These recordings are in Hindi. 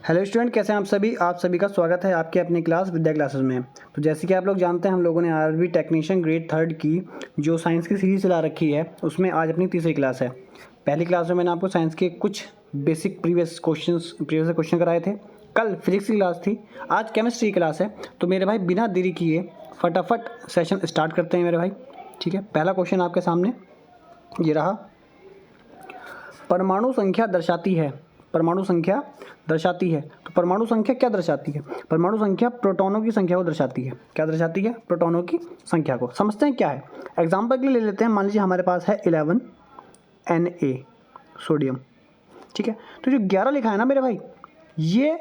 हेलो स्टूडेंट, कैसे हैं आप सभी का स्वागत है आपके अपनी क्लास विद्या क्लासेस में। तो जैसे कि आप लोग जानते हैं, हम लोगों ने आरआरबी टेक्नीशियन ग्रेड 3 की जो साइंस की सीरीज चला रखी है, उसमें आज अपनी तीसरी क्लास है। पहली क्लास में मैंने आपको साइंस के कुछ बेसिक प्रीवियस क्वेश्चन कराए थे। कल फिजिक्स की क्लास थी, आज केमिस्ट्री की क्लास है। तो मेरे भाई बिना देरी किए फटाफट सेशन स्टार्ट करते हैं मेरे भाई। ठीक है, पहला क्वेश्चन आपके सामने ये रहा। परमाणु संख्या दर्शाती है। परमाणु संख्या दर्शाती है, तो परमाणु संख्या क्या दर्शाती है? परमाणु संख्या प्रोटॉनों की संख्या को दर्शाती है। क्या दर्शाती है? प्रोटॉनों की संख्या को। समझते हैं क्या है। एग्जाम्पल के लिए ले लेते हैं, मान लीजिए हमारे पास है 11 Na सोडियम। ठीक है, तो जो 11 लिखा है ना मेरे भाई, ये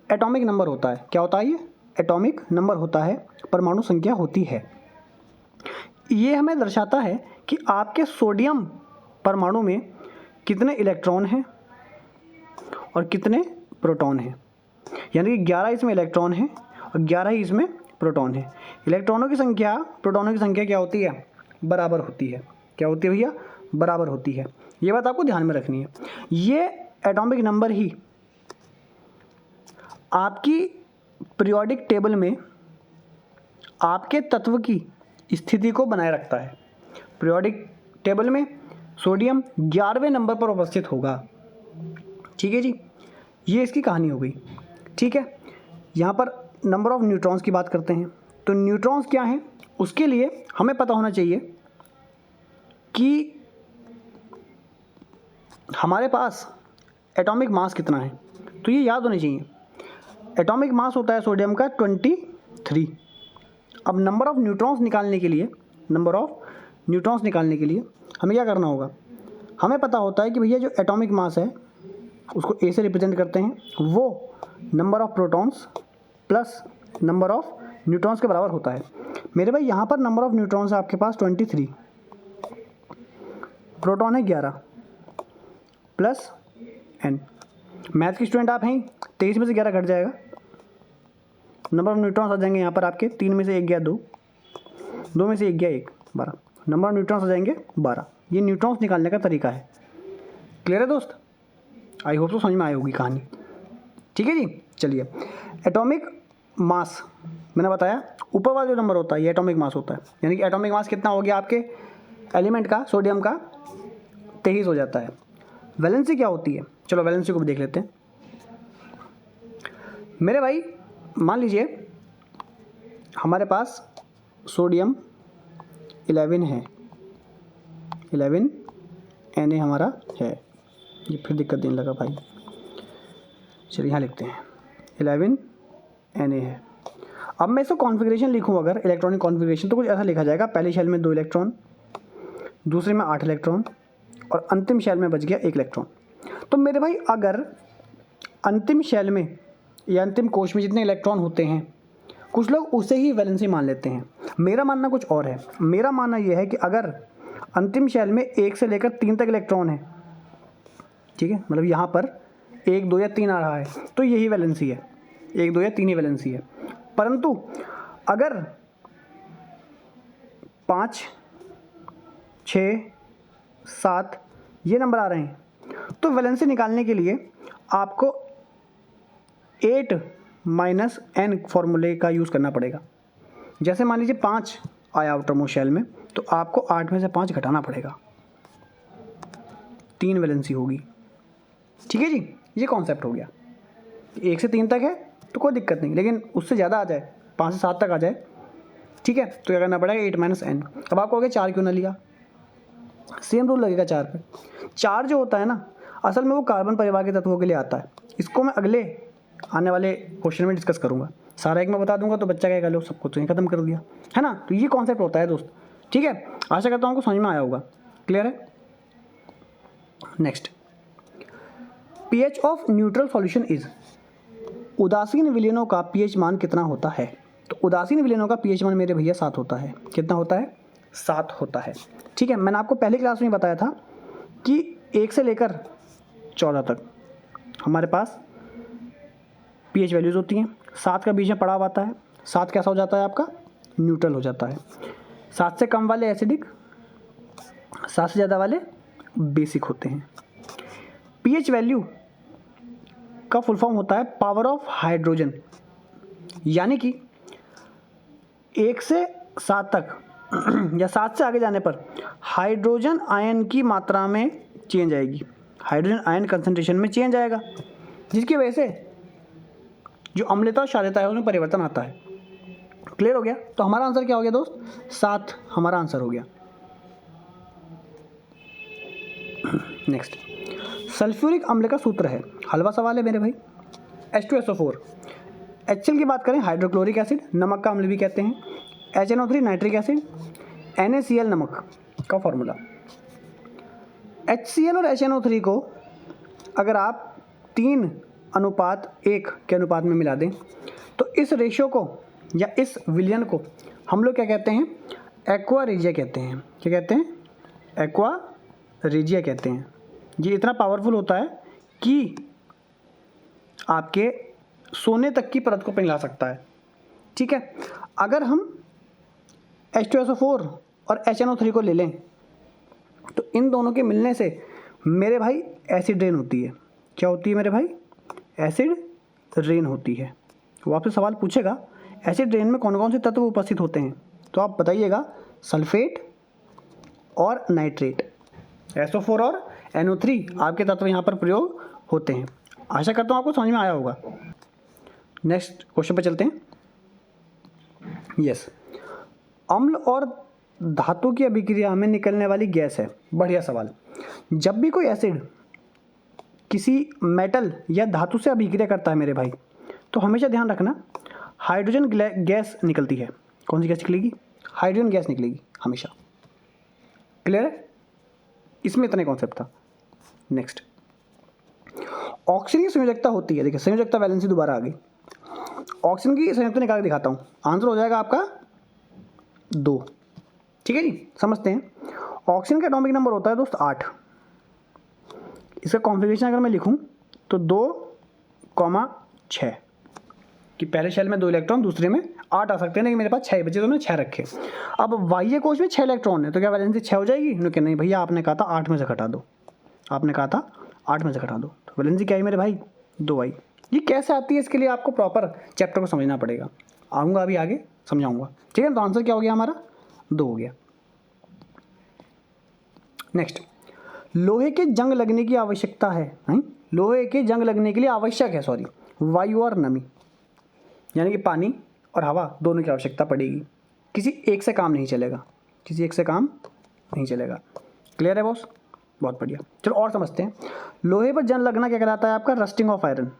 एटॉमिक नंबर होता है। क्या होता है? ये एटॉमिक नंबर होता है, परमाणु संख्या होती है। ये हमें दर्शाता है कि आपके सोडियम परमाणु में कितने इलेक्ट्रॉन हैं और कितने प्रोटॉन हैं। यानी कि 11 इसमें इलेक्ट्रॉन है और 11 ही इसमें प्रोटॉन है। इलेक्ट्रॉनों की संख्या प्रोटॉनों की संख्या क्या होती है? बराबर होती है। क्या होती है भैया? बराबर होती है। ये बात आपको ध्यान में रखनी है। ये एटॉमिक नंबर ही आपकी पीरियोडिक टेबल में आपके तत्व की स्थिति को बनाए रखता है। पीरियोडिक टेबल में सोडियम 11वें नंबर पर उपस्थित होगा। ठीक है जी, ये इसकी कहानी हो गई। ठीक है, यहाँ पर नंबर ऑफ न्यूट्रॉन्स की बात करते हैं। तो न्यूट्रॉन्स क्या हैं, उसके लिए हमें पता होना चाहिए कि हमारे पास एटॉमिक मास कितना है। तो ये याद होनी चाहिए। एटॉमिक मास होता है सोडियम का 23। अब नंबर ऑफ न्यूट्रॉन्स निकालने के लिए हमें क्या करना होगा? हमें पता होता है कि भैया जो एटॉमिक मास है उसको ए से रिप्रेजेंट करते हैं, वो number of protons plus number of neutrons के बराबर होता है। मेरे भाई यहाँ पर नंबर ऑफ न्यूट्रॉन्स है आपके पास 23, प्रोटॉन है 11 प्लस n। मैथ के स्टूडेंट आप हैं, 23 में से 11 घट जाएगा। नंबर ऑफ न्यूट्रॉन्स आ जाएंगे यहाँ पर आपके 3 में से 1 गया 2, 2 में से 1 गया 1, 12। नंबर ऑफ न्यूट्रॉन्स आ जाएंगे 12। ये न्यूट्रॉन्स निकालने का तरीका है। क्लियर है दोस्त? आई होप तो समझ में आई होगी कहानी। ठीक है जी, चलिए। एटॉमिक मास मैंने बताया, ऊपर वाला जो नंबर होता है ये एटॉमिक मास होता है। यानी कि एटॉमिक मास कितना हो गया आपके एलिमेंट का, सोडियम का 23 हो जाता है। वैलेंसी क्या होती है? चलो वैलेंसी को भी देख लेते हैं मेरे भाई। मान लीजिए हमारे पास सोडियम 11 है, 11 Na हमारा है। ये फिर दिक्कत देने लगा भाई। चलिए यहाँ लिखते हैं 11 Na है। अब मैं इसको कॉन्फ़िगरेशन लिखूँ अगर इलेक्ट्रॉनिक कॉन्फ़िगरेशन, तो कुछ ऐसा लिखा जाएगा। पहले शेल में 2 इलेक्ट्रॉन, दूसरे में 8 इलेक्ट्रॉन और अंतिम शेल में बच गया 1 इलेक्ट्रॉन। तो मेरे भाई अगर अंतिम शेल में या अंतिम कोश में जितने इलेक्ट्रॉन होते हैं, कुछ लोग उसे ही वैलेंसी मान लेते हैं। मेरा मानना कुछ और है। मेरा मानना यह है कि अगर अंतिम शेल में 1 से लेकर 3 तक इलेक्ट्रॉन है, ठीक है, मतलब यहाँ पर 1 2 या 3 आ रहा है, तो यही वैलेंसी है। 1 2 या 3 ही वैलेंसी है। परंतु अगर 5 6 7 ये नंबर आ रहे हैं, तो वैलेंसी निकालने के लिए आपको 8 माइनस n फॉर्मूले का यूज़ करना पड़ेगा। जैसे मान लीजिए 5 आया आउटरमोस्ट शेल में, तो आपको 8 में से 5 घटाना पड़ेगा, 3 वैलेंसी होगी। ठीक है जी, ये कॉन्सेप्ट हो गया। 1 से 3 तक है तो कोई दिक्कत नहीं, लेकिन उससे ज़्यादा आ जाए, 5 से 7 तक आ जाए, ठीक है, तो क्या करना पड़ेगा? 8 माइनस n। अब आप कहोगे 4 क्यों ना लिया? सेम रूल लगेगा 4 पे। 4 जो होता है ना, असल में वो कार्बन परिवार के तत्वों के लिए आता है। इसको मैं अगले आने वाले क्वेश्चन में डिस्कस करूंगा। सारा एक मैं बता दूंगा तो बच्चा क्या कह लो, सबको तो खत्म कर दिया है ना। तो ये कॉन्सेप्ट होता है दोस्त। ठीक है, आशा करता हूँ आपको समझ में आया होगा। क्लियर है? Next, pH of neutral solution is. उदासीन विलयनों का पीएच मान कितना होता है? तो उदासीन विलयनों का पीएच मान मेरे भैया 7 होता है। कितना होता है? 7 होता है। ठीक है, मैंने आपको पहली क्लास में बताया था कि 1 से लेकर 14 तक हमारे पास पीएच वैल्यूज़ होती हैं। 7 का बीच में पड़ा हुआ आता है। 7 कैसा हो जाता है आपका? न्यूट्रल हो जाता है। 7 से कम वाले एसिडिक, 7 से ज़्यादा वाले बेसिक होते हैं। पीएच वैल्यू का फुल फॉर्म होता है पावर ऑफ हाइड्रोजन, यानी कि 1 से 7 तक या 7 से आगे जाने पर हाइड्रोजन आयन की मात्रा में चेंज आएगी, हाइड्रोजन आयन कंसंट्रेशन में चेंज आएगा, जिसकी वजह से जो अम्लता और क्षारीयता है उसमें परिवर्तन आता है। क्लियर हो गया? तो हमारा आंसर क्या हो गया दोस्त? 7 हमारा आंसर हो गया। नेक्स्ट, सल्फ्यूरिक अम्ल का सूत्र है, हलवा सवाल है मेरे भाई, H2SO4। HCl की बात करें हाइड्रोक्लोरिक एसिड, नमक का अम्ल भी कहते हैं, HNO3 नाइट्रिक एसिड, NaCl नमक का फॉर्मूला। HCl और HNO3 को अगर आप 3:1 के अनुपात में मिला दें तो इस रेशो को या इस विलयन को हम लोग क्या कहते हैं? एक्वा रेजिया कहते हैं। क्या कहते हैं? एक्वा रेजिया कहते हैं। ये इतना पावरफुल होता है कि आपके सोने तक की परत को पिघला सकता है। ठीक है, अगर हम H2SO4 और HNO3 को ले लें तो इन दोनों के मिलने से मेरे भाई एसिड रेन होती है। क्या होती है मेरे भाई? एसिड रेन होती है। वो आपसे सवाल पूछेगा एसिड रेन में कौन कौन से तत्व उपस्थित होते हैं, तो आप बताइएगा सल्फेट और नाइट्रेट, SO4 और NO3 आपके तत्व यहाँ पर प्रयोग होते हैं। आशा करता हूँ आपको समझ में आया होगा। नेक्स्ट क्वेश्चन पे चलते हैं। यस, अम्ल और धातु की अभिक्रिया में निकलने वाली गैस है। बढ़िया सवाल। जब भी कोई एसिड किसी मेटल या धातु से अभिक्रिया करता है मेरे भाई, तो हमेशा ध्यान रखना हाइड्रोजन गैस निकलती है। कौन सी गैस निकलेगी? हाइड्रोजन गैस निकलेगी हमेशा। क्लियर है? इसमें इतने कॉन्सेप्ट था। नेक्स्ट, ऑक्सीजन की संयोजकता होती है, देखिए संयोजकता वैलेंसी दोबारा आ गई। ऑक्सीजन की संयोजकता निकाल के दिखाता हूँ, आंसर हो जाएगा आपका 2। ठीक है जी, समझते हैं। ऑक्सीजन का एटॉमिक नंबर होता है दोस्त 8। इसका कॉन्फ़िगरेशन अगर मैं लिखूं तो 2,6 कि पहले शेल में 2 इलेक्ट्रॉन, दूसरे में 8 आ सकते हैं, लेकिन मेरे पास 6 बचे तो मैंने 6 रखे। अब बाह्य कोश में 6 इलेक्ट्रॉन है तो क्या वैलेंसी 6 हो जाएगी? लेकिन नहीं भैया, आपने कहा था 8 में से घटा दो, आपने कहा था 8 में से घटा दो, तो वैलेंसी क्या है मेरे भाई? 2 आई। ये कैसे आती है इसके लिए आपको प्रॉपर चैप्टर को समझना पड़ेगा, आऊँगा अभी आगे समझाऊँगा। ठीक है, तो आंसर क्या हो गया हमारा? 2 हो गया। नेक्स्ट, लोहे के जंग लगने की आवश्यकता है, लोहे के जंग लगने के लिए आवश्यक है वायु और नमी, यानी कि पानी और हवा दोनों की आवश्यकता पड़ेगी। किसी एक से काम नहीं चलेगा, किसी एक से काम नहीं चलेगा। क्लियर है बॉस? बहुत बढ़िया। चलो और समझते हैं। लोहे पर जंग लगना क्या कहलाता है आपका? Rusting of iron,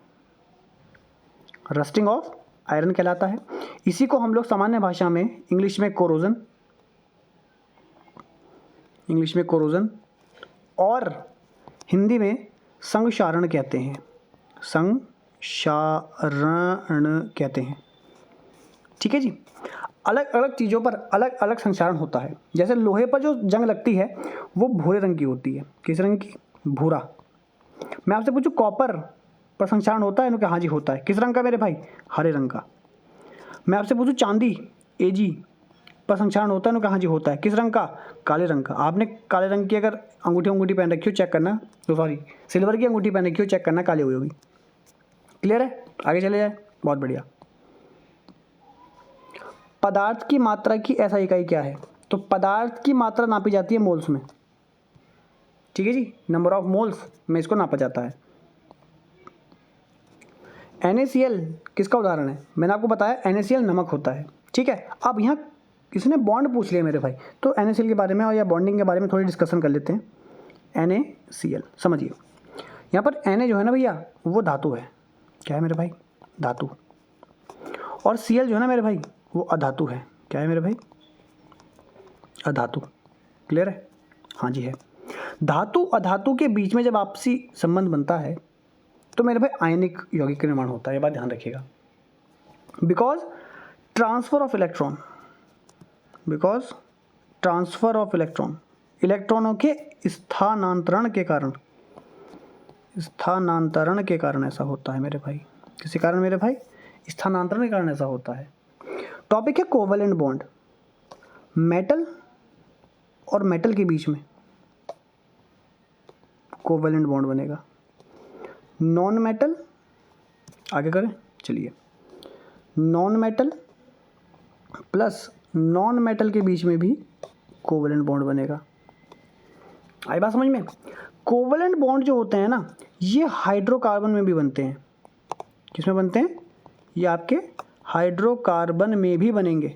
rusting of iron कहलाता है। इसी को हम लोग सामान्य भाषा में इंग्लिश में कोरोजन और हिंदी में संक्षारण कहते हैं, संक्षारण कहते हैं। ठीक है जी, अलग अलग चीज़ों पर अलग अलग संक्षारण होता है। जैसे लोहे पर जो जंग लगती है वो भूरे रंग की होती है। किस रंग की? भूरा। मैं आपसे पूछूं कॉपर पर संक्षारण होता है? हाँ जी होता है। किस रंग का मेरे भाई? हरे रंग का। मैं आपसे पूछूं चांदी Ag पर संक्षारण होता है? हाँ जी होता है। किस रंग का? काले रंग का। आपने काले रंग की अगर अंगूठी पहन रखी हो चेक करना, तो सॉरी सिल्वर की अंगूठी पहन रखी हो चेक करना, काले हुई होगी। क्लियर है? आगे चले जाए। बहुत बढ़िया। पदार्थ की मात्रा की ऐसा इकाई क्या है? तो पदार्थ की मात्रा नापी जाती है मोल्स में। ठीक है जी, नंबर ऑफ मोल्स में इसको नापा जाता है। NaCl किसका उदाहरण है? मैंने आपको बताया NaCl नमक होता है। ठीक है, अब यहाँ इसने बॉन्ड पूछ लिया मेरे भाई, तो NaCl के बारे में और या बॉन्डिंग के बारे में थोड़ी डिस्कशन कर लेते हैं। NaCl समझिए, यहाँ पर Na जो है ना भैया वो धातु है। क्या है मेरे भाई? धातु। और Cl जो है ना मेरे भाई वो अधातु है। क्या है मेरे भाई? अधातु। क्लियर है? हाँ जी है। धातु अधातु के बीच में जब आपसी संबंध बनता है तो मेरे भाई आयनिक यौगिक का निर्माण होता है। ये बात ध्यान रखिएगा। बिकॉज ट्रांसफर ऑफ इलेक्ट्रॉन, इलेक्ट्रॉनों के स्थानांतरण के कारण ऐसा होता है मेरे भाई। किसी कारण मेरे भाई? स्थानांतरण के कारण ऐसा होता है। टॉपिक है कोवैलेंट बॉन्ड। मेटल और मेटल के बीच में कोवैलेंट बॉन्ड बनेगा। नॉन मेटल आगे करें, चलिए। Non metal plus non metal के बीच में भी कोवेलेंट बॉन्ड बनेगा। आई बात समझ में? कोवेलेंट बॉन्ड जो होते हैं ना, ये हाइड्रोकार्बन में भी बनते हैं। किस में बनते हैं? ये आपके हाइड्रोकार्बन में भी बनेंगे,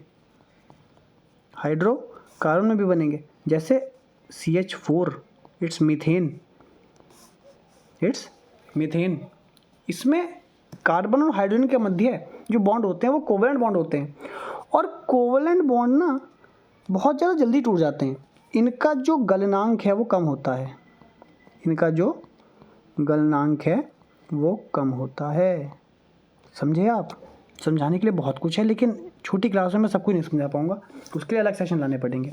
हाइड्रोकार्बन में भी बनेंगे। जैसे CH4, it's methane, it's methane. इसमें कार्बन और हाइड्रोजन के मध्य जो बॉन्ड होते हैं वो कोवेलेंट बॉन्ड होते हैं। और कोवेलेंट बॉन्ड ना बहुत ज़्यादा जल्दी टूट जाते हैं। इनका जो गलनांक है वो कम होता है, इनका जो गलनांक है वो कम होता है। समझे आप? समझाने के लिए बहुत कुछ है, लेकिन छोटी क्लास में मैं सब कुछ नहीं समझा पाऊँगा, उसके लिए अलग सेशन लाने पड़ेंगे।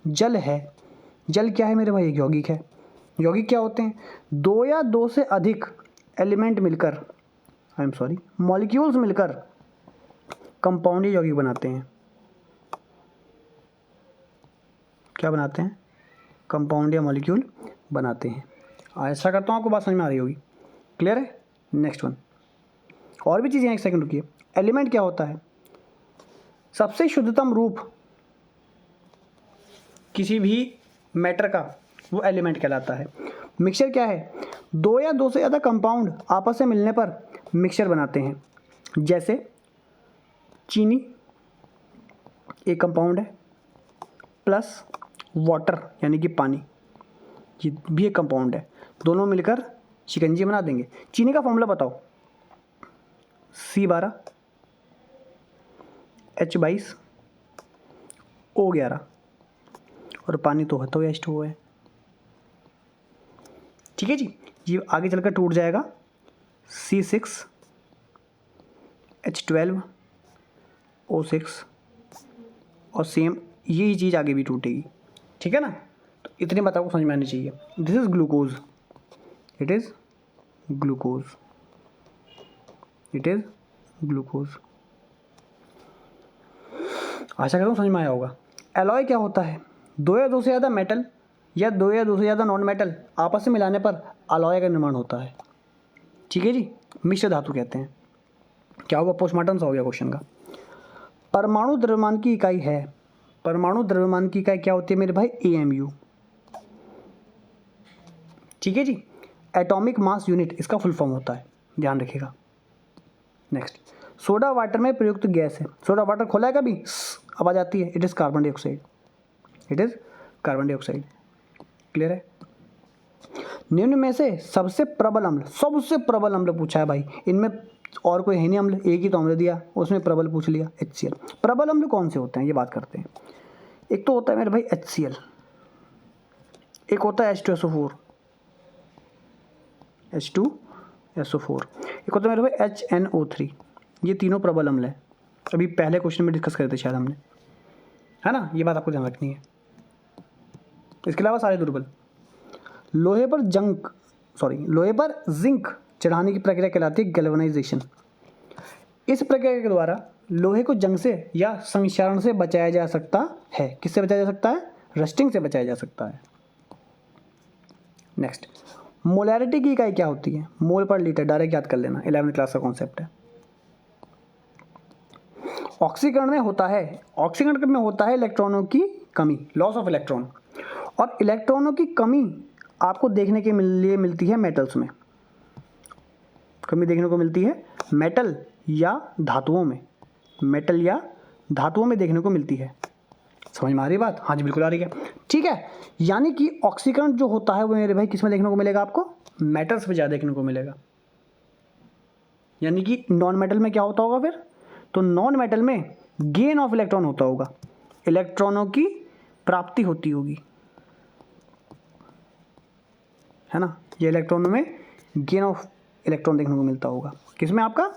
जल है, जल क्या है मेरे भाई? एक यौगिक है। यौगिक क्या होते हैं? दो या दो से अधिक एलिमेंट मिलकर, मॉलिक्यूल्स मिलकर कंपाउंड या यौगिक बनाते हैं। क्या बनाते हैं? कंपाउंड या मॉलिक्यूल बनाते हैं। ऐसा करता हूँ, आपको बात समझ में आ रही होगी। क्लियर है? Next one. और भी चीज़ें, एक सेकंड रुकिए। एलिमेंट क्या होता है? सबसे शुद्धतम रूप किसी भी मैटर का वो एलिमेंट कहलाता है। मिक्सचर क्या है? दो या दो से ज़्यादा कंपाउंड आपस में मिलने पर मिक्सचर बनाते हैं। जैसे चीनी एक कंपाउंड है, प्लस वाटर यानी कि पानी, ये भी एक कंपाउंड है। दोनों मिलकर शिकंजी बना देंगे। चीनी का फॉर्मूला बताओ। C12 H22 O11, और पानी तो होता है H2O है। ठीक है जी। ये आगे चलकर टूट जाएगा C6 H12 O6, और सेम यही चीज़ आगे भी टूटेगी। ठीक है ना? तो इतनी बात आपको समझ में आनी चाहिए। This is glucose, it is glucose, it is glucose. आशा करता हूँ समझ में आया होगा। एलॉय क्या होता है? दो या दो से ज़्यादा मेटल या दो या दो से ज़्यादा नॉन मेटल आपस में मिलाने पर अलॉय का निर्माण होता है। ठीक है जी। मिश्र धातु कहते हैं। क्या होगा? पोस्टमार्टम सा हो गया क्वेश्चन का। परमाणु द्रव्यमान की इकाई है। परमाणु द्रव्यमान की इकाई क्या होती है मेरे भाई? AMU। ठीक है जी। एटॉमिक मास यूनिट इसका फुल फॉर्म होता है, ध्यान रखिएगा। नेक्स्ट, सोडा वाटर में प्रयुक्त गैस है। सोडा वाटर खोला है कभी? अब आ जाती है, it is carbon dioxide, it is carbon dioxide. Clear है? निम्न में से सबसे प्रबल अम्ल, सबसे प्रबल अम्ल पूछा है भाई। इनमें और कोई है नहीं अम्ल, एक ही तो अम्ल दिया, उसमें प्रबल पूछ लिया, HCl। प्रबल अम्ल कौन से होते हैं ये बात करते हैं। एक तो होता है मेरे भाई HCl, एक होता है H2SO4, H2SO4, एक होता है मेरे भाई HNO3। ये तीनों प्रबल अम्ल है। अभी पहले क्वेश्चन में डिस्कस करे थे शायद हमने, है ना? ये बात आपको ध्यान रखनी है। इसके अलावा सारे दुर्बल। लोहे पर जिंक चढ़ाने की प्रक्रिया कहलाती है गैल्वेनाइजेशन। इस प्रक्रिया के द्वारा लोहे को जंग से या संक्षारण से बचाया जा सकता है। किससे बचाया जा सकता है? रस्टिंग से बचाया जा सकता है। नेक्स्ट, मोलैरिटी की इकाई क्या होती है? मोल पर लीटर, डायरेक्ट याद कर लेना, 11वीं क्लास का कॉन्सेप्ट है। ऑक्सीकरण में होता है इलेक्ट्रॉनों की कमी, लॉस ऑफ इलेक्ट्रॉन। और इलेक्ट्रॉनों की कमी आपको देखने के लिए मिलती है मेटल्स में। कमी देखने को मिलती है मेटल या धातुओं में, मेटल या धातुओं में देखने को मिलती है। समझ में आ रही बात? हाँ जी बिल्कुल आ रही है। ठीक है, यानी कि ऑक्सीकरण जो होता है वो मेरे भाई किस में देखने को मिलेगा? आपको मेटल्स में ज़्यादा देखने को मिलेगा। यानी कि नॉन मेटल में क्या होता होगा फिर? तो नॉन मेटल में गेन ऑफ इलेक्ट्रॉन होता होगा, इलेक्ट्रॉनों की प्राप्ति होती होगी, है ना? ये इलेक्ट्रॉनों में गेन ऑफ इलेक्ट्रॉन देखने को मिलता होगा। किसमें? आपका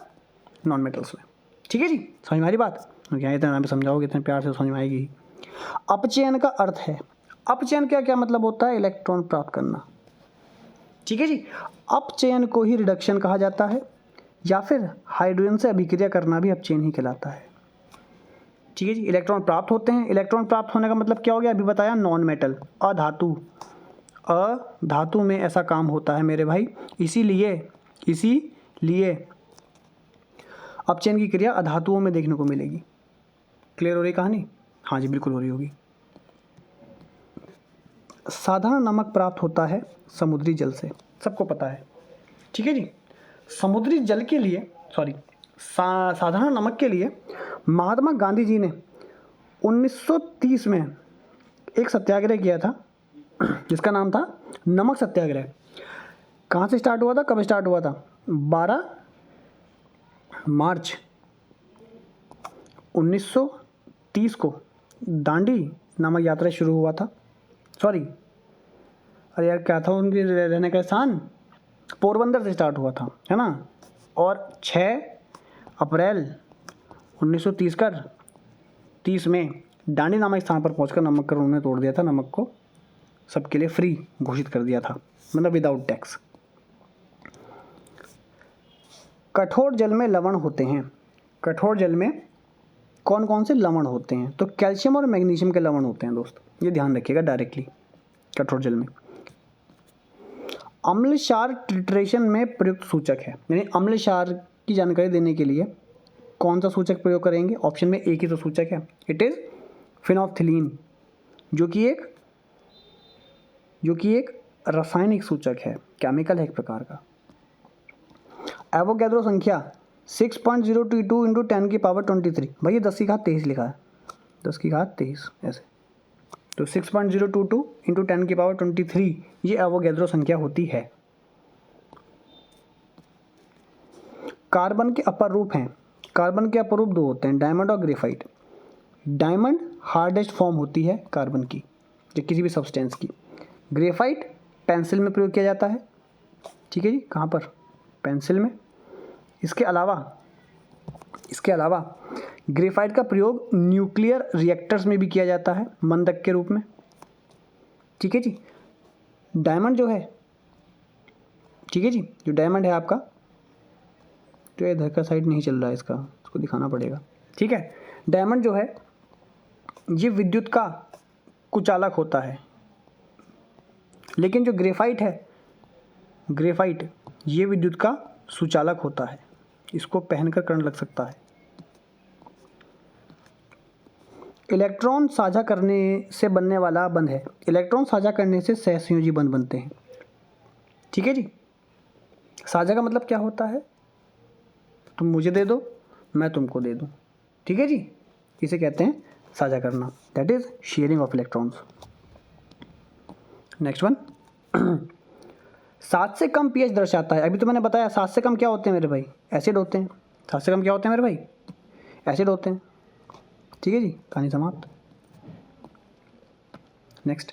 नॉन मेटल्स में। ठीक है जी, समझ में आ रही बात? क्या इतना समझाओगे, इतने प्यार से समझ में आएगी। अपचयन का अर्थ है, अपचयन का क्या मतलब होता है? इलेक्ट्रॉन प्राप्त करना। ठीक है जी। अपचयन को ही रिडक्शन कहा जाता है, या फिर हाइड्रोजन से अभिक्रिया करना भी अपचयन ही कहलाता है। ठीक है जी। इलेक्ट्रॉन प्राप्त होते हैं। इलेक्ट्रॉन प्राप्त होने का मतलब क्या हो गया? अभी बताया, नॉन मेटल, अधातु में ऐसा काम होता है मेरे भाई। इसीलिए अपचयन की क्रिया अधातुओं में देखने को मिलेगी। क्लियर हो रही कहानी? हाँ जी बिल्कुल हो रही होगी। साधारण नमक प्राप्त होता है समुद्री जल से, सबको पता है, ठीक है जी। समुद्री जल के लिए साधारण नमक के लिए महात्मा गांधी जी ने 1930 में एक सत्याग्रह किया था जिसका नाम था नमक सत्याग्रह। कहाँ से स्टार्ट हुआ था, कब स्टार्ट हुआ था? 12 मार्च 1930 को दांडी नामक यात्रा शुरू हुआ था। अरे यार क्या था उनके रहने का स्थान? पोरबंदर से स्टार्ट हुआ था, है ना। और 6 अप्रैल 1930 में दांडी नामक स्थान पर पहुंचकर नमक कर उन्होंने तोड़ दिया था। नमक को सबके लिए फ्री घोषित कर दिया था, मतलब विदाउट टैक्स। कठोर जल में लवण होते हैं। कठोर जल में कौन कौन से लवण होते हैं? तो कैल्शियम और मैग्नीशियम के लवण होते हैं दोस्त, ये ध्यान रखिएगा डायरेक्टली कठोर जल में। अम्ल क्षार टिट्रेशन में प्रयुक्त सूचक है, यानी अम्ल क्षार की जानकारी देने के लिए कौन सा सूचक प्रयोग करेंगे? ऑप्शन में एक ही तो सूचक है, इट इज़ फिनोल्फ्थीलीन, जो कि एक रासायनिक सूचक है, केमिकल है एक प्रकार का। एवोगैड्रो संख्या 6.022 इंटू 10 की पावर 23, भाई ये 10 की घात 23 लिखा है, 10 की घात 23 ऐसे, तो 6.022 इंटू 10 की पावर 23 ये एवोगैड्रो संख्या होती है। कार्बन के अपर रूप हैं, कार्बन के अपर रूप 2 होते हैं, डायमंड और ग्रेफाइट। डायमंड हार्डेस्ट फॉर्म होती है कार्बन की या किसी भी सब्सटेंस की। ग्रेफाइट पेंसिल में प्रयोग किया जाता है, ठीक है जी, कहाँ पर? पेंसिल में। इसके अलावा ग्रेफाइट का प्रयोग न्यूक्लियर रिएक्टर्स में भी किया जाता है मंदक के रूप में, ठीक है जी। डायमंड जो है, ठीक है जी, जो डायमंड है आपका, तो ये इधर का साइड नहीं चल रहा है इसको दिखाना पड़ेगा, ठीक है। डायमंड जो है ये विद्युत का कुचालक होता है, लेकिन जो ग्रेफाइट है, ग्रेफाइट ये विद्युत का सुचालक होता है, इसको पहनकर करंट लग सकता है। इलेक्ट्रॉन साझा करने से बनने वाला बंध है, इलेक्ट्रॉन साझा करने से सहसंयोजी बंध बनते हैं, ठीक है जी। साझा का मतलब क्या होता है? तुम मुझे दे दो, मैं तुमको दे दूं, ठीक है जी, इसे कहते हैं साझा करना, that is sharing of electrons. Next one 7 से कम पीएच दर्शाता है। अभी तो मैंने बताया 7 से कम क्या होते हैं मेरे भाई? एसिड होते हैं। 7 से कम क्या होते हैं मेरे भाई? एसिड होते हैं, ठीक है जी, कहानी समाप्त। नेक्स्ट,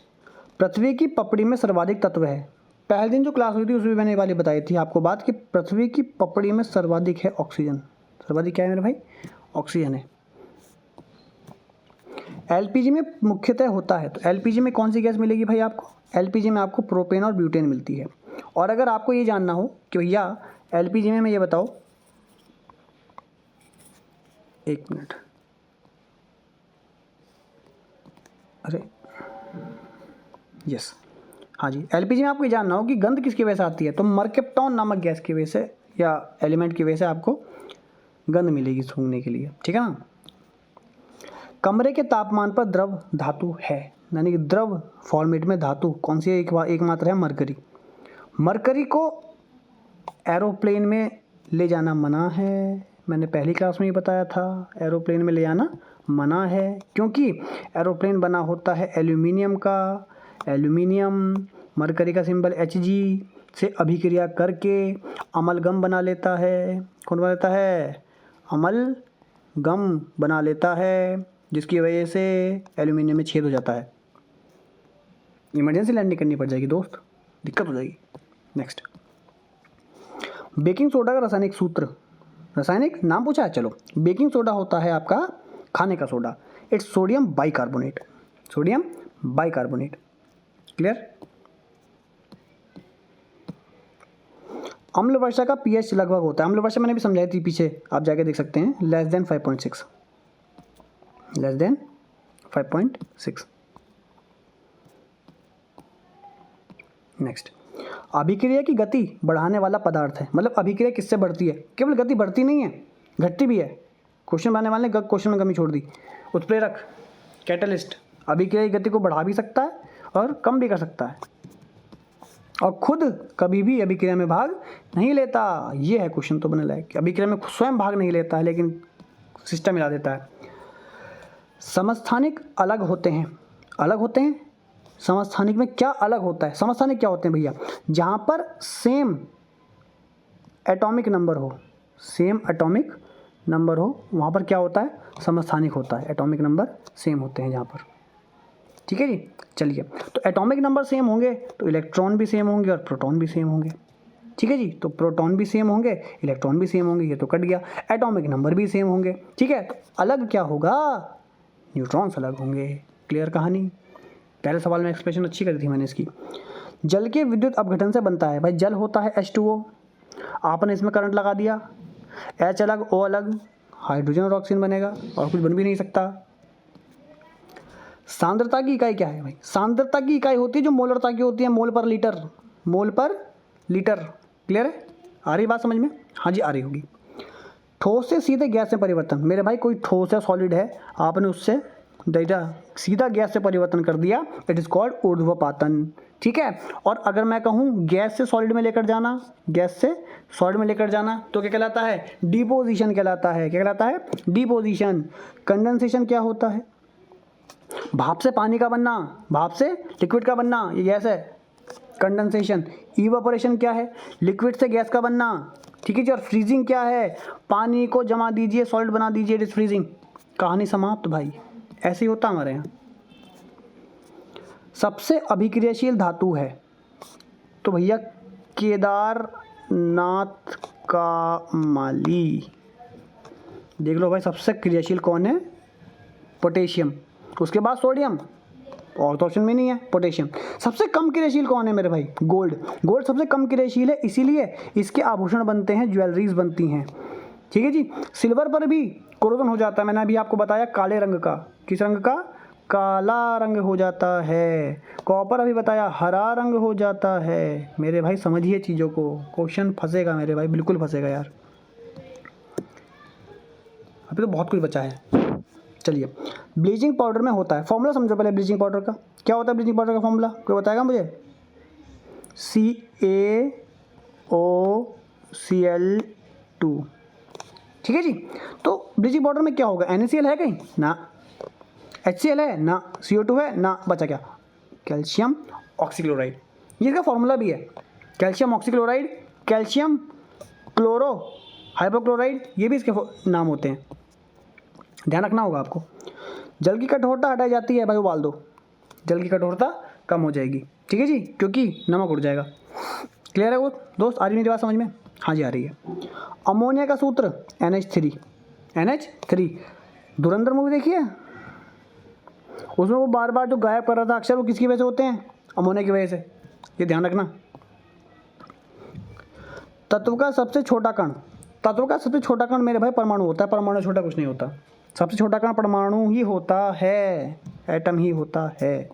पृथ्वी की पपड़ी में सर्वाधिक तत्व है। पहले दिन जो क्लास हुई थी उसमें मैंने ये वाली बताई थी आपको बात कि पृथ्वी की पपड़ी में सर्वाधिक है ऑक्सीजन। सर्वाधिक क्या है मेरे भाई? ऑक्सीजन है। एलपीजी में मुख्यतः होता है, तो एलपीजी में कौन सी गैस मिलेगी भाई आपको? एलपीजी में आपको प्रोपेन और ब्यूटेन मिलती है। और अगर आपको ये जानना हो कि भैया एलपीजी में ये बताओ, एक मिनट, अरे यस, हाँ जी, एलपीजी में आपको ये जानना हो कि गंध किसकी वजह से आती है, तो मर्केप्टॉन नामक गैस की वजह से या एलिमेंट की वजह से आपको गंध मिलेगी सूंघने के लिए, ठीक है ना। कमरे के तापमान पर द्रव धातु है, यानी कि द्रव फॉर्मेट में धातु कौन सी है? एकमात्र है मरकरी। मरकरी को एरोप्लेन में ले जाना मना है, मैंने पहली क्लास में ही बताया था, एरोप्लेन में ले जाना मना है क्योंकि एरोप्लेन बना होता है एल्यूमिनियम का। एल्यूमिनियम मरकरी का सिंबल Hg से अभिक्रिया करके अमलगम बना लेता है। कौन बना लेता है? अमलगम बना लेता है, जिसकी वजह से एल्यूमिनियम में छेद हो जाता है। इमरजेंसी लैंडिंग करनी पड़ जाएगी दोस्त, दिक्कत हो जाएगी। नेक्स्ट, बेकिंग सोडा का रासायनिक सूत्र, रासायनिक नाम पूछा है, चलो। बेकिंग सोडा होता है आपका खाने का soda, it's sodium bicarbonate, sodium bicarbonate. Clear? अम्ल वर्षा का पीएच लगभग होता है, अम्ल वर्षा मैंने भी समझाई थी पीछे, आप जाके देख सकते हैं, less than 5.6, less than 5.6। Next, अभिक्रिया की गति बढ़ाने वाला पदार्थ है, मतलब अभिक्रिया किससे बढ़ती है? केवल गति बढ़ती नहीं है, घटती भी है। क्वेश्चन बनाने वाले ने क्वेश्चन में कमी छोड़ दी। उत्प्रेरक कैटलिस्ट अभिक्रिया की गति को बढ़ा भी सकता है और कम भी कर सकता है, और खुद कभी भी अभिक्रिया में भाग नहीं लेता। ये है क्वेश्चन तो बनने लायक। अभिक्रिया में स्वयं भाग नहीं लेता है लेकिन सिस्टम मिला देता है। समस्थानिक अलग होते हैं, अलग होते हैं। समस्थानिक में क्या अलग होता है? समस्थानिक क्या होते हैं भैया? जहाँ पर सेम एटॉमिक नंबर हो, सेम एटॉमिक नंबर हो, वहाँ पर क्या होता है? समस्थानिक होता है। एटॉमिक नंबर सेम होते हैं जहाँ पर। ठीक है जी। चलिए, तो एटॉमिक नंबर सेम होंगे तो इलेक्ट्रॉन भी सेम होंगे और प्रोटॉन भी सेम होंगे। ठीक है जी। तो प्रोटॉन भी सेम होंगे, इलेक्ट्रॉन भी सेम होंगे, ये तो कट गया। एटॉमिक नंबर भी सेम होंगे। ठीक है, तो अलग क्या होगा? न्यूट्रॉन्स अलग होंगे। क्लियर कहानी? पहले सवाल में एक्सप्रेशन अच्छी करी थी मैंने इसकी। जल के विद्युत अपघटन से बनता है। भाई जल होता है H2O, आपने इसमें करंट लगा दिया, H अलग O अलग, हाइड्रोजन और ऑक्सीजन बनेगा, और कुछ बन भी नहीं सकता। सांद्रता की इकाई क्या है भाई? सांद्रता की इकाई होती है जो मोलरता की होती है, मोल पर लीटर, मोल पर लीटर। क्लियर है? आ रही बात समझ में? हाँ जी आ रही होगी। ठोस से सीधे गैस में परिवर्तन। मेरे भाई कोई ठोस है, सॉलिड है, आपने उससे सीधा गैस से परिवर्तन कर दिया, इट इज़ कॉल्ड ऊर्ध्वपातन। ठीक है। और अगर मैं कहूँ गैस से सॉलिड में लेकर जाना, गैस से सॉलिड में लेकर जाना, तो क्या कहलाता है? डिपोजिशन कहलाता है। क्या कहलाता है? डिपोजिशन। कंडेंसेशन क्या होता है? भाप से पानी का बनना, भाप से लिक्विड का बनना, ये गैस है, कंडेंसेशन। इवापोरेशन क्या है? लिक्विड से गैस का बनना। ठीक है जी। और फ्रीजिंग क्या है? पानी को जमा दीजिए, सॉलिड बना दीजिए, इट इज फ्रीजिंग। कहानी समाप्त भाई। ऐसे ही होता हमारे यहाँ। सबसे अभिक्रियाशील धातु है तो भैया केदारनाथ का माली। देख लो भाई, सबसे क्रियाशील कौन है? पोटेशियम। उसके बाद सोडियम, और तो ऑप्शन में नहीं है। पोटेशियम। सबसे कम क्रियाशील कौन है मेरे भाई? गोल्ड। गोल्ड सबसे कम क्रियाशील है, इसीलिए इसके आभूषण बनते हैं, ज्वेलरीज बनती हैं। ठीक है जी। सिल्वर पर भी कोरोजन हो जाता है, मैंने अभी आपको बताया, काले रंग का। किस रंग का? काला रंग हो जाता है। कॉपर अभी बताया, हरा रंग हो जाता है। मेरे भाई समझिए चीज़ों को, क्वेश्चन फंसेगा मेरे भाई, बिल्कुल फंसेगा यार। अभी तो बहुत कुछ बचा है। चलिए, ब्लीचिंग पाउडर में होता है, फॉर्मूला समझो पहले ब्लीचिंग पाउडर का। क्या होता है ब्लीचिंग पाउडर का फॉर्मूला? कोई बताएगा मुझे? CaOCl2। ठीक है जी। तो ब्लीचिंग पाउडर में क्या होगा? NaCl है कहीं? ना। HCl है? ना। CO2 है? ना। बचा क्या? Calcium oxychloride. ये इसका फॉर्मूला भी है, calcium oxychloride, calcium chloro hypochloride, ये भी इसके नाम होते हैं। ध्यान रखना होगा आपको। जल की कठोरता हटाई जाती है भाई, उबाल दो, जल की कठोरता कम हो जाएगी। ठीक है जी, क्योंकि नमक उड़ जाएगा। क्लियर है वो दोस्त? आ रही मेरी बात समझ में? हाँ जी आ रही है। अमोनिया का सूत्र NH3। धुरंधर मूवी देखी है? उसमें वो बार बार जो गायब कर रहा था अक्षर, वो किसकी वजह से होते हैं? अमोनिया की वजह से। ये ध्यान रखना। तत्व का सबसे छोटा कण, तत्व का सबसे छोटा कण मेरे भाई परमाणु होता है। परमाणु छोटा कुछ नहीं होता, सबसे छोटा कण परमाणु ही होता है, एटम ही होता है।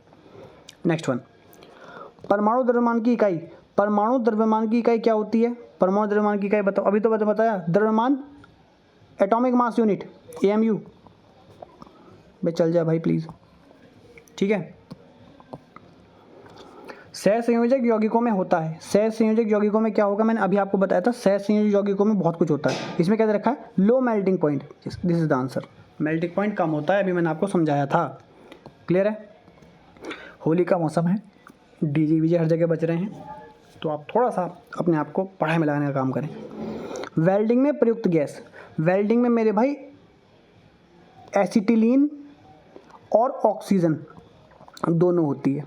नेक्स्ट वन, परमाणु द्रव्यमान की इकाई। परमाणु द्रव्यमान की इकाई क्या होती है? परमाणु द्रव्यमान की इकाई बताओ। अभी तो बताया द्रव्यमान, एटॉमिक मास यूनिट, AMU। भाई चल जा भाई प्लीज़। ठीक है। सहसंयोजक यौगिकों में होता है। सहसंयोजक यौगिकों में क्या होगा? मैंने अभी आपको बताया था, सहसंयोजक यौगिकों में बहुत कुछ होता है। इसमें क्या दे रखा है? Low melting point, this is the answer. Melting point कम होता है, अभी मैंने आपको समझाया था। क्लियर है? होली का मौसम है, DJ विजय हर जगह बज रहे हैं, तो आप थोड़ा सा अपने आप को पढ़ाई में लगाने का काम करें। वेल्डिंग में प्रयुक्त गैस। वेल्डिंग में मेरे भाई एसिटिलीन और ऑक्सीजन दोनों होती है।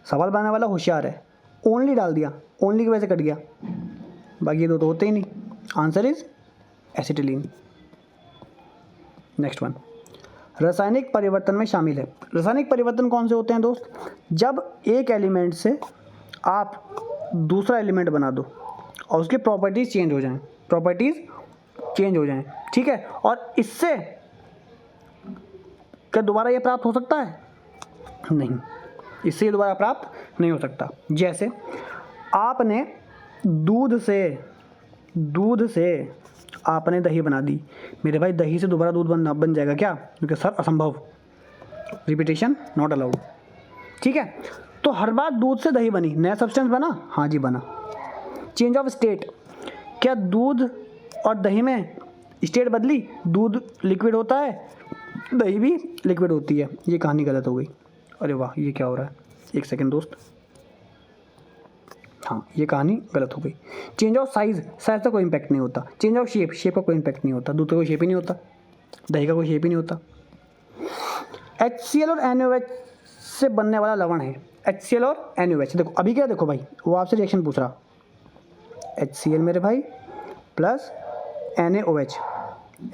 सवाल बनाने वाला होशियार है, ओनली डाल दिया, ओनली की वजह से कट गया, बाकी ये दो तो होते ही नहीं। Answer is acetylene. Next one, रासायनिक परिवर्तन में शामिल है। रासायनिक परिवर्तन कौन से होते हैं दोस्त? जब एक एलिमेंट से आप दूसरा एलिमेंट बना दो और उसकी प्रॉपर्टीज चेंज हो जाएं, प्रॉपर्टीज चेंज हो जाएं। ठीक है। और इससे क्या दोबारा ये प्राप्त हो सकता है? नहीं, इससे दोबारा प्राप्त नहीं हो सकता। जैसे आपने दूध से आपने दही बना दी। मेरे भाई दही से दोबारा दूध बन जाएगा क्या? क्योंकि सर असंभव, रिपीटेशन नॉट अलाउड। ठीक है, तो हर बार दूध से दही बनी, नया सब्सटेंस बना? हाँ जी बना। चेंज ऑफ स्टेट, क्या दूध और दही में स्टेट बदली? दूध लिक्विड होता है, दही भी लिक्विड होती है। ये कहानी गलत हो गई। अरे वाह, ये क्या हो रहा है? एक सेकंड दोस्त, हाँ ये कहानी गलत हो गई। चेंज ऑफ साइज़, साइज़ का कोई इम्पैक्ट नहीं होता। चेंज ऑफ शेप, शेप का कोई इम्पैक्ट नहीं होता। दूध का कोई शेप ही नहीं होता, दही का कोई शेप ही नहीं होता। HCl और NaOH से बनने वाला लवण है। HCl और NaOH, देखो अभी क्या, देखो भाई वो आपसे रिएक्शन पूछ रहा, HCl मेरे भाई प्लस NaOH,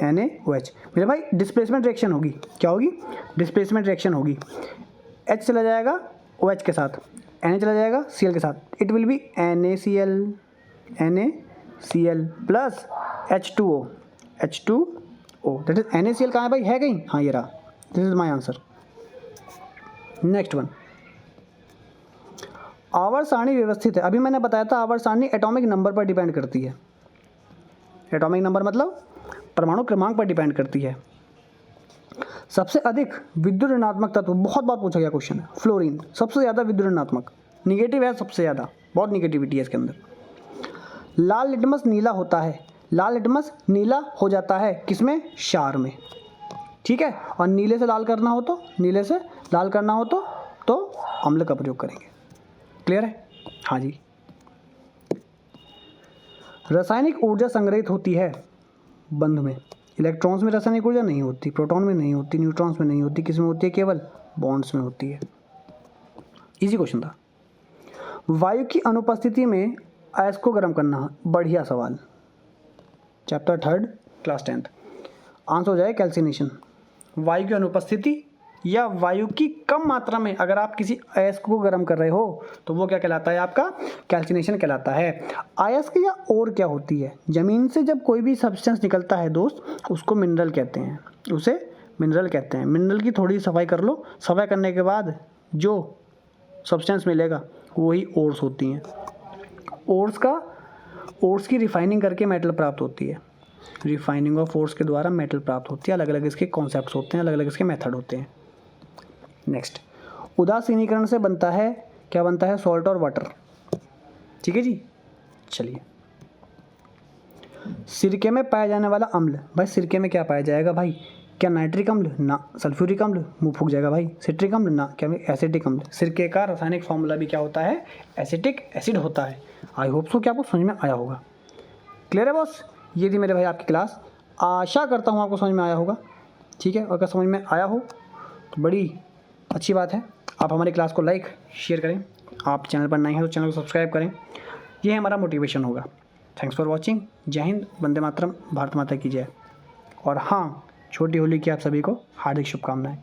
NaOH मेरे भाई डिस्प्लेसमेंट रिएक्शन होगी। क्या होगी? डिस्प्लेसमेंट रिएक्शन होगी। H चला जाएगा OH के साथ, Na चला जाएगा Cl के साथ। It will be NaCl plus H2O। That is NaCl। कहाँ है भाई? है कहीं? हाँ ये रहा, this is my answer. Next one, आवर्त सारणी व्यवस्थित है। अभी मैंने बताया था आवर्त सारणी एटॉमिक नंबर पर डिपेंड करती है। एटॉमिक नंबर मतलब परमाणु क्रमांक पर डिपेंड करती है। सबसे अधिक विद्युत ऋणात्मक तत्व, बहुत बार पूछा गया क्वेश्चन है, फ्लोरीन सबसे ज़्यादा विद्युत ऋणात्मक, निगेटिव है सबसे ज़्यादा, बहुत निगेटिविटी है इसके अंदर। लाल लिटमस नीला होता है, लाल लिटमस नीला हो जाता है किसमें? क्षार में। ठीक है, और नीले से लाल करना हो तो, नीले से लाल करना हो तो अम्ल का प्रयोग करेंगे। क्लियर है? हाँ जी। रासायनिक ऊर्जा संग्रहित होती है बंध में। इलेक्ट्रॉन्स में रासायनिक ऊर्जा नहीं होती, प्रोटॉन में नहीं होती, न्यूट्रॉन्स में नहीं होती, किस में होती है? केवल बॉन्ड्स में होती है। इजी क्वेश्चन था। वायु की अनुपस्थिति में अयस्क को गर्म करना, बढ़िया सवाल। Chapter 3 class 10th। आंसर हो जाए कैल्सिनेशन। वायु की अनुपस्थिति या वायु की कम मात्रा में अगर आप किसी अयस्क को गर्म कर रहे हो तो वो क्या कहलाता है? आपका कैल्सिनेशन कहलाता है। अयस्क या और क्या होती है? जमीन से जब कोई भी सब्सटेंस निकलता है दोस्त, उसको मिनरल कहते हैं, उसे मिनरल कहते हैं। मिनरल की थोड़ी सफाई कर लो, सफाई करने के बाद जो सब्सटेंस मिलेगा वही ओर्स होती हैं। ओर्स की रिफाइनिंग करके मेटल प्राप्त होती है। रिफाइनिंग ऑफ ओर्स के द्वारा मेटल प्राप्त होती है। अलग अलग इसके कॉन्सेप्ट्स होते हैं, अलग अलग इसके मेथड होते हैं। नेक्स्ट, उदासीनीकरण से बनता है, क्या बनता है? सॉल्ट और वाटर। ठीक है जी, चलिए। सिरके में पाया जाने वाला अम्ल, भाई सिरके में क्या पाया जाएगा भाई? क्या नाइट्रिक अम्ल? ना। सल्फ्यूरिक अम्ल? मुंह फूक जाएगा भाई। सिट्रिक अम्ल? ना। क्या भाई? एसिटिक अम्ल। सिरके का रासायनिक फॉर्मूला भी क्या होता है? एसिटिक एसिड होता है। आई होप सो कि आपको समझ में आया होगा। क्लियर है बॉस? ये थी मेरे भाई आपकी क्लास। आशा करता हूँ आपको समझ में आया होगा। ठीक है, और अगर समझ में आया हो तो बड़ी अच्छी बात है। आप हमारी क्लास को लाइक शेयर करें। आप चैनल पर नए हैं तो चैनल को सब्सक्राइब करें। ये हमारा मोटिवेशन होगा। Thanks for watching. जय हिंद, वंदे मातरम, भारत माता की जय। और हाँ, छोटी होली की आप सभी को हार्दिक शुभकामनाएं।